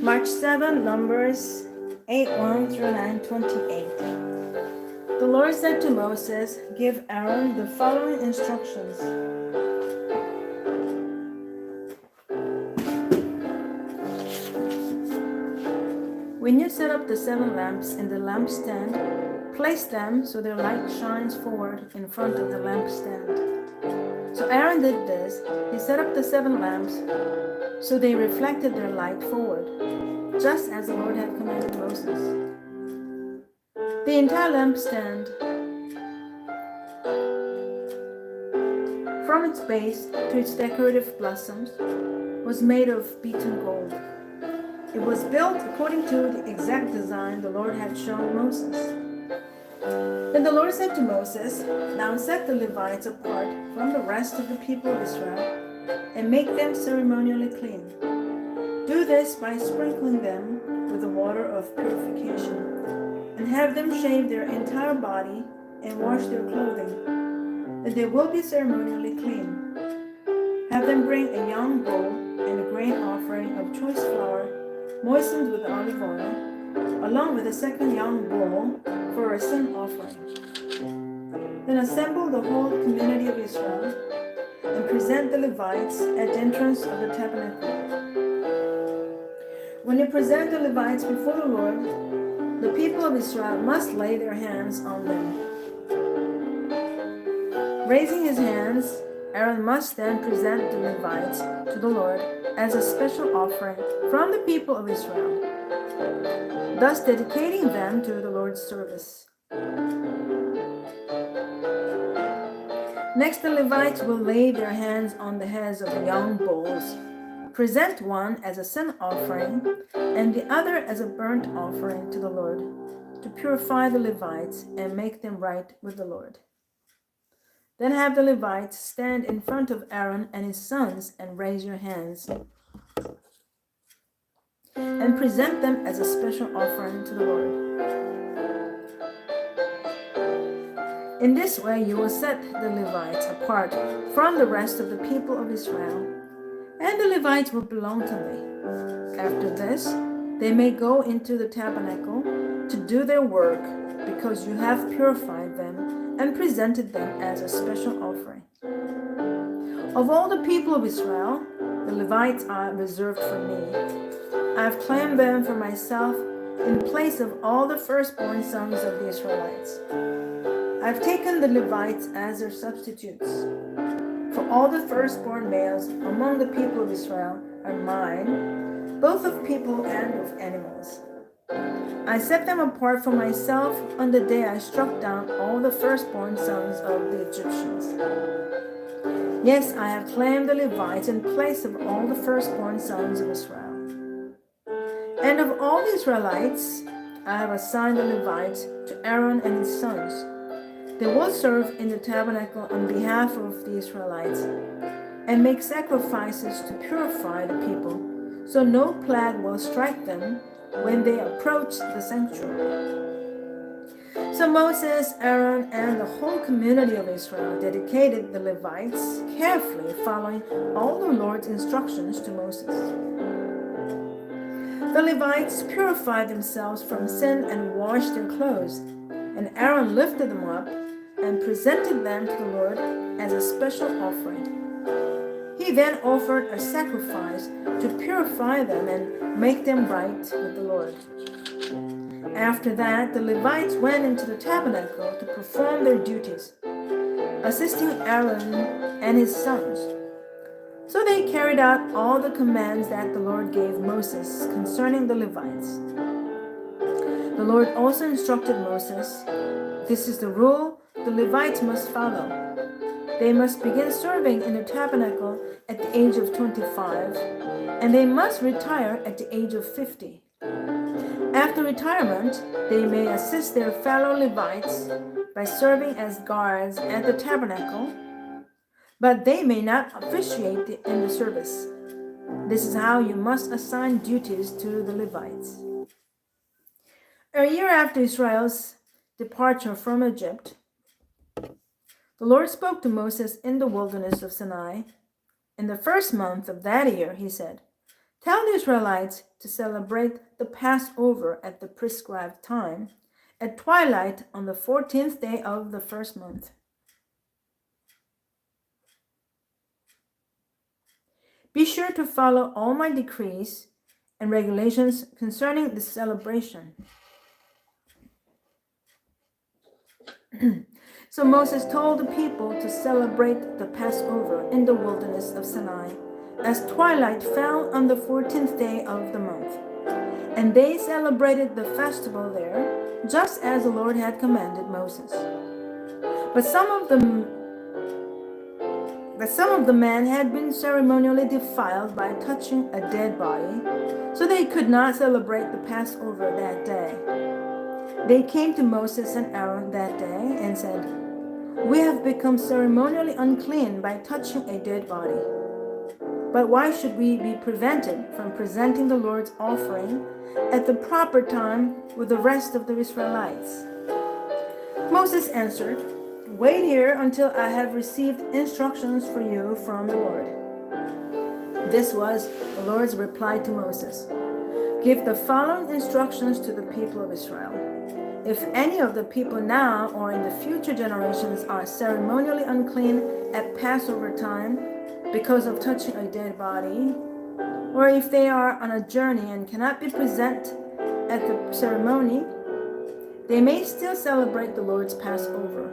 March 7, Numbers 8:1 through 9:28. The Lord said to Moses, "Give Aaron the following instructions. When you set up the 7 lamps in the lampstand, place them so their light shines forward in front of the lampstand." So Aaron did this. He set up the 7 lamps so they reflected their light forward, just as the Lord had commanded Moses. The entire lampstand, from its base to its decorative blossoms, was made of beaten gold. It was built according to the exact design the Lord had shown Moses. Then the Lord said to Moses, "Now set the Levites apart from the rest of the people of Israel and make them ceremonially clean. Do this by sprinkling them with the water of purification, and have them shave their entire body and wash their clothing, that they will be ceremonially clean. Have them bring a young bull and a grain offering of choice flour moistened with olive oil, along with a second young bull for a sin offering. Then assemble the whole community of Israel and present the Levites at the entrance of the tabernacle. When you present the Levites before the Lord, the people of Israel must lay their hands on them. Raising his hands, Aaron must then present the Levites to the Lord as a special offering from the people of Israel, thus dedicating them to the Lord's service. Next, the Levites will lay their hands on the heads of the young bulls, present one as a sin offering and the other as a burnt offering to the Lord, to purify the Levites and make them right with the Lord. Then have the Levites stand in front of Aaron and his sons and raise your hands, and present them as a special offering to the Lord. In this way you will set the Levites apart from the rest of the people of Israel, and the Levites will belong to me. After this, they may go into the tabernacle to do their work, because you have purified them and presented them as a special offering. Of all the people of Israel, the Levites are reserved for me. I have claimed them for myself in place of all the firstborn sons of the Israelites. I have taken the Levites as their substitutes. For all the firstborn males among the people of Israel are mine, both of people and of animals. I set them apart for myself on the day I struck down all the firstborn sons of the Egyptians. Yes, I have claimed the Levites in place of all the firstborn sons of Israel. And of all the Israelites, I have assigned the Levites to Aaron and his sons. They will serve in the tabernacle on behalf of the Israelites and make sacrifices to purify the people, so no plague will strike them when they approach the sanctuary. So Moses, Aaron, and the whole community of Israel dedicated the Levites, carefully following all the Lord's instructions to Moses. The Levites purified themselves from sin and washed their clothes, and Aaron lifted them up and presented them to the Lord as a special offering. He then offered a sacrifice to purify them and make them right with the Lord. After that, the Levites went into the tabernacle to perform their duties, assisting Aaron and his sons. So they carried out all the commands that the Lord gave Moses concerning the Levites. The Lord also instructed Moses, "This is the rule the Levites must follow. They must begin serving in the tabernacle at the age of 25, and they must retire at the age of 50. After retirement, they may assist their fellow Levites by serving as guards at the tabernacle, but they may not officiate in the service. This is how you must assign duties to the Levites." A year after Israel's departure from Egypt, the Lord spoke to Moses in the wilderness of Sinai. In the first month of that year, he said, Tell the Israelites to celebrate the Passover at the prescribed time, at twilight on the 14th day of the first month. Be sure to follow all my decrees and regulations concerning this celebration. So Moses told the people to celebrate the Passover in the wilderness of Sinai, as twilight fell on the 14th day of the month. And they celebrated the festival there, just as the Lord had commanded Moses. But some of the men had been ceremonially defiled by touching a dead body, so they could not celebrate the Passover that day. They came to Moses and Aaron that day and said, "We have become ceremonially unclean by touching a dead body. But why should we be prevented from presenting the Lord's offering at the proper time with the rest of the Israelites?" Moses answered, "Wait here until I have received instructions for you from the Lord." This was the Lord's reply to Moses. "Give the following instructions to the people of Israel. If any of the people now or in the future generations are ceremonially unclean at Passover time because of touching a dead body, or if they are on a journey and cannot be present at the ceremony, they may still celebrate the Lord's Passover.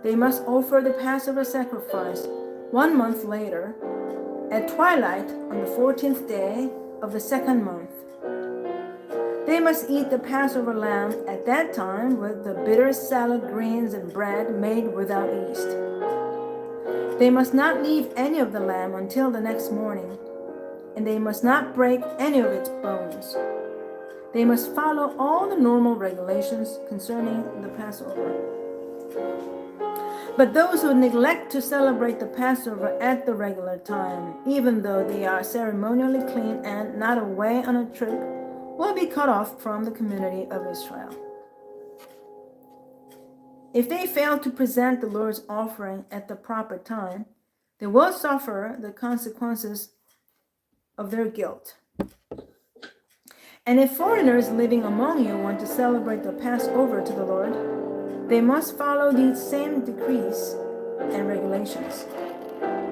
They must offer the Passover sacrifice 1 month later, at twilight on the 14th day of the second month. They must eat the Passover lamb at that time with the bitter salad greens and bread made without yeast. They must not leave any of the lamb until the next morning, and they must not break any of its bones. They must follow all the normal regulations concerning the Passover. But those who neglect to celebrate the Passover at the regular time, even though they are ceremonially clean and not away on a trip, will be cut off from the community of Israel. If they fail to present the Lord's offering at the proper time, they will suffer the consequences of their guilt. And if foreigners living among you want to celebrate the Passover to the Lord, they must follow these same decrees and regulations.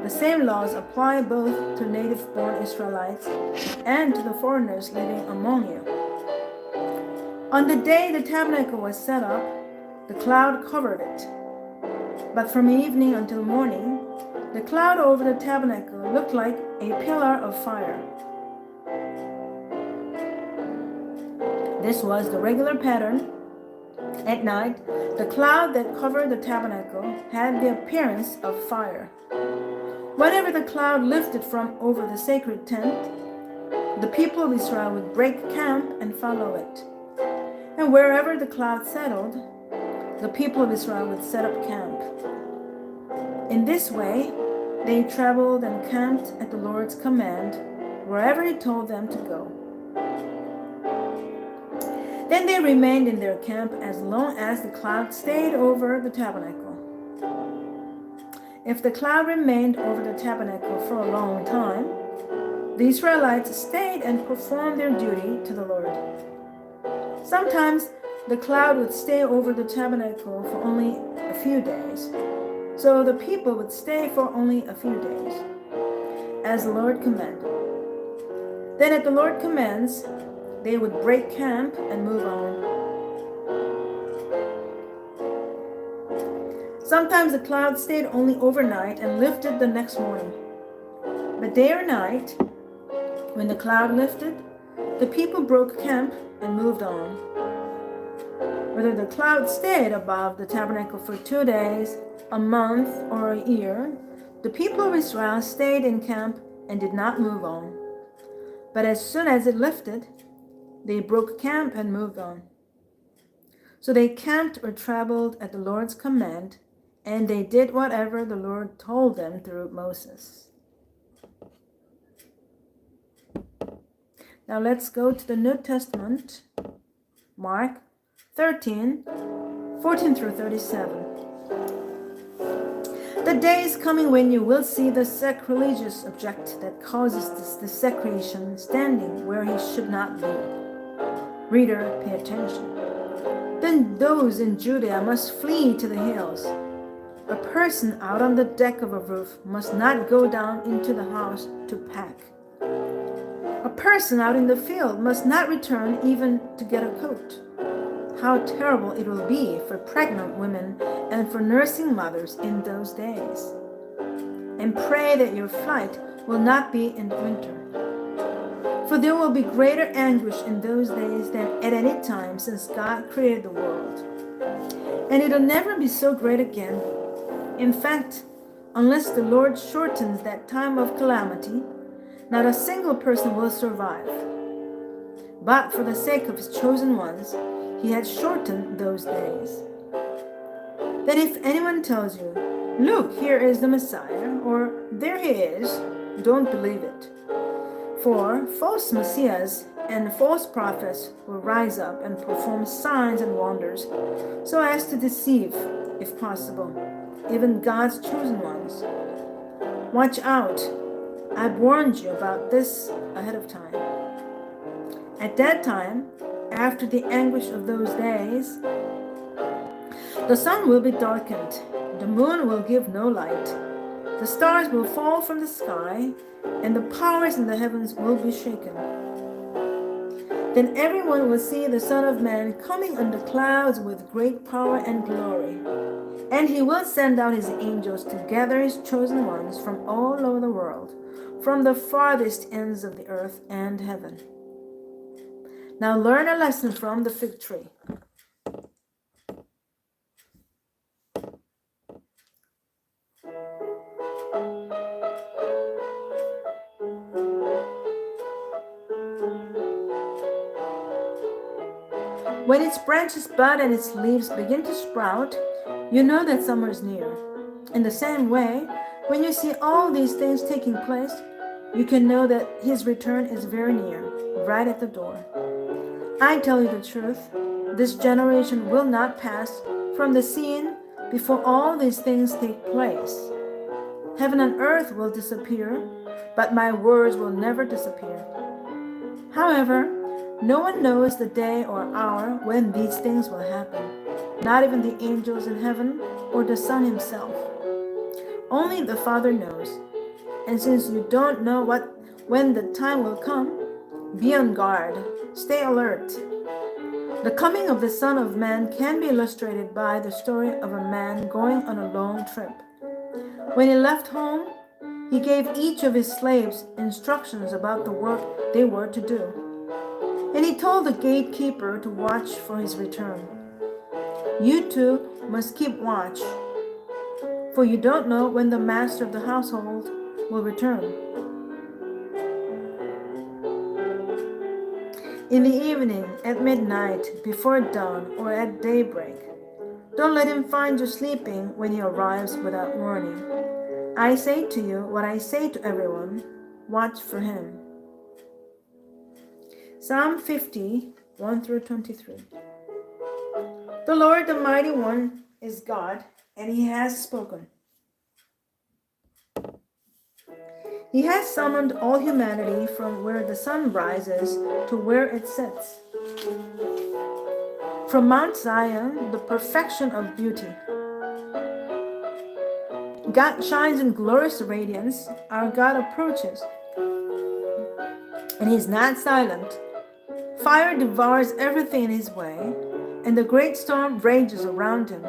The same laws apply both to native-born Israelites and to the foreigners living among you. On the day the tabernacle was set up, the cloud covered it. But from evening until morning, the cloud over the tabernacle looked like a pillar of fire. This was the regular pattern. At night, the cloud that covered the tabernacle had the appearance of fire. Whenever the cloud lifted from over the sacred tent, the people of Israel would break camp and follow it. And wherever the cloud settled, the people of Israel would set up camp. In this way, they traveled and camped at the Lord's command, wherever He told them to go. Then they remained in their camp as long as the cloud stayed over the tabernacle. If the cloud remained over the tabernacle for a long time, the Israelites stayed and performed their duty to the Lord. Sometimes the cloud would stay over the tabernacle for only a few days, so the people would stay for only a few days, as the Lord commanded. Then at the Lord's commands, they would break camp and move on. Sometimes the cloud stayed only overnight and lifted the next morning. But day or night, when the cloud lifted, the people broke camp and moved on. Whether the cloud stayed above the tabernacle for 2 days, a month, or a year, the people of Israel stayed in camp and did not move on. But as soon as it lifted, they broke camp and moved on. So they camped or traveled at the Lord's command, and they did whatever the Lord told them through Moses. Now let's go to the New Testament, Mark 13, 14 through 37. The the day is coming when you will see the sacrilegious object that causes this desecration standing where he should not be. Reader, pay attention. Then those in Judea must flee to the hills. A person out on the deck of a roof must not go down into the house to pack. A person out in the field must not return even to get a coat. How terrible it will be for pregnant women and for nursing mothers in those days. And pray that your flight will not be in winter. For there will be greater anguish in those days than at any time since God created the world. And it'll never be so great again. In fact, unless the Lord shortens that time of calamity, not a single person will survive. But for the sake of his chosen ones, he had shortened those days. Then if anyone tells you, "Look, here is the Messiah," or "There he is," don't believe it. For false messiahs and false prophets will rise up and perform signs and wonders so as to deceive, if possible, even God's chosen ones. Watch out. I've warned you about this ahead of time. At that time, after the anguish of those days, the sun will be darkened, the moon will give no light, the stars will fall from the sky, and the powers in the heavens will be shaken. Then everyone will see the Son of Man coming on the clouds with great power and glory. And he will send out his angels to gather his chosen ones from all over the world, from the farthest ends of the earth and heaven. Now learn a lesson from the fig tree. When its branches bud and its leaves begin to sprout, you know that summer is near. In the same way, when you see all these things taking place, you can know that his return is very near, right at the door. I tell you the truth, this generation will not pass from the scene before all these things take place. Heaven and earth will disappear, but my words will never disappear. However, no one knows the day or hour when these things will happen, not even the angels in heaven or the Son himself. Only the Father knows. And since you don't know when the time will come, be on guard, stay alert. The coming of the Son of Man can be illustrated by the story of a man going on a long trip. When he left home, he gave each of his slaves instructions about the work they were to do. And he told the gatekeeper to watch for his return. You too must keep watch, for you don't know when the master of the household will return. In the evening, at midnight, before dawn, or at daybreak. Don't let him find you sleeping when he arrives without warning. I say to you what I say to everyone, watch for him. Psalm 50, 1-23. The Lord, the Mighty One, is God, and he has spoken. He has summoned all humanity from where the sun rises to where it sets. From Mount Zion, the perfection of beauty. God shines in glorious radiance. Our God approaches, and he is not silent. Fire devours everything in his way, and the great storm rages around him.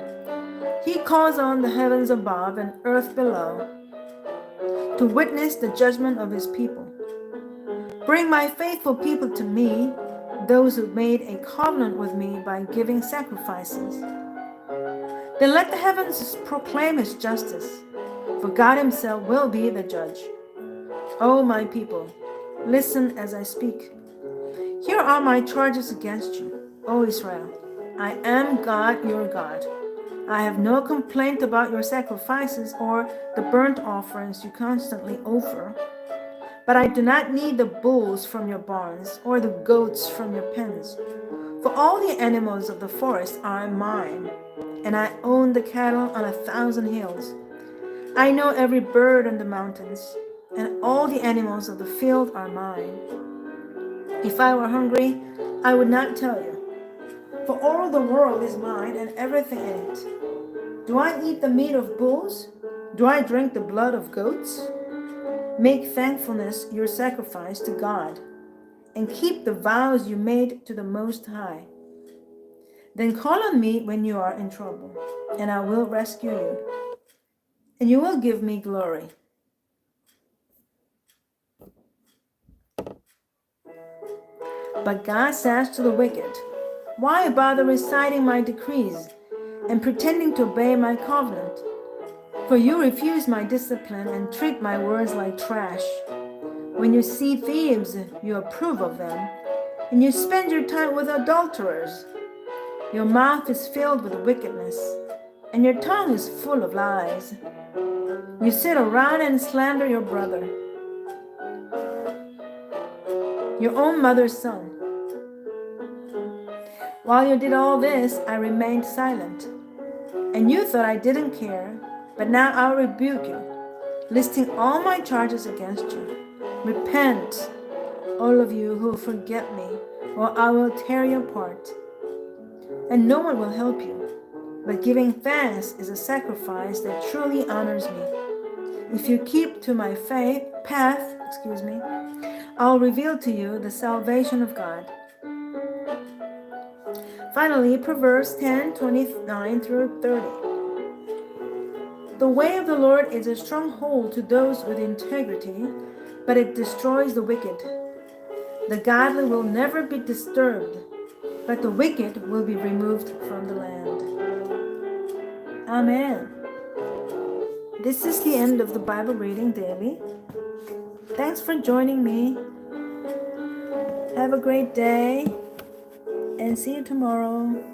He calls on the heavens above and earth below to witness the judgment of his people. Bring my faithful people to me, those who made a covenant with me by giving sacrifices. Then let the heavens proclaim his justice, for God himself will be the judge. O my people, listen as I speak. Here are my charges against you, O Israel. I am God, your God. I have no complaint about your sacrifices or the burnt offerings you constantly offer. But I do not need the bulls from your barns or the goats from your pens. For all the animals of the forest are mine, and I own the cattle on 1,000 hills. I know every bird on the mountains, and all the animals of the field are mine. If I were hungry, I would not tell you, for all the world is mine and everything in it. Do I eat the meat of bulls? Do I drink the blood of goats? Make thankfulness your sacrifice to God, and keep the vows you made to the Most High. Then call on me when you are in trouble, and I will rescue you, and you will give me glory. But God says to the wicked, why bother reciting my decrees and pretending to obey my covenant? For you refuse my discipline and treat my words like trash. When you see thieves, you approve of them, and you spend your time with adulterers. Your mouth is filled with wickedness, and your tongue is full of lies. You sit around and slander your brother, your own mother's son. While you did all this, I remained silent, and you thought I didn't care, but now I'll rebuke you, listing all my charges against you. Repent, all of you who forget me, or I will tear you apart. And no one will help you, but giving thanks is a sacrifice that truly honors me. If you keep to my path, I'll reveal to you the salvation of God. Finally, Proverbs 10:29 through 30. The way of the Lord is a stronghold to those with integrity, but it destroys the wicked. The godly will never be disturbed, but the wicked will be removed from the land. Amen. This is the end of the Bible reading daily. Thanks for joining me. Have a great day and see you tomorrow.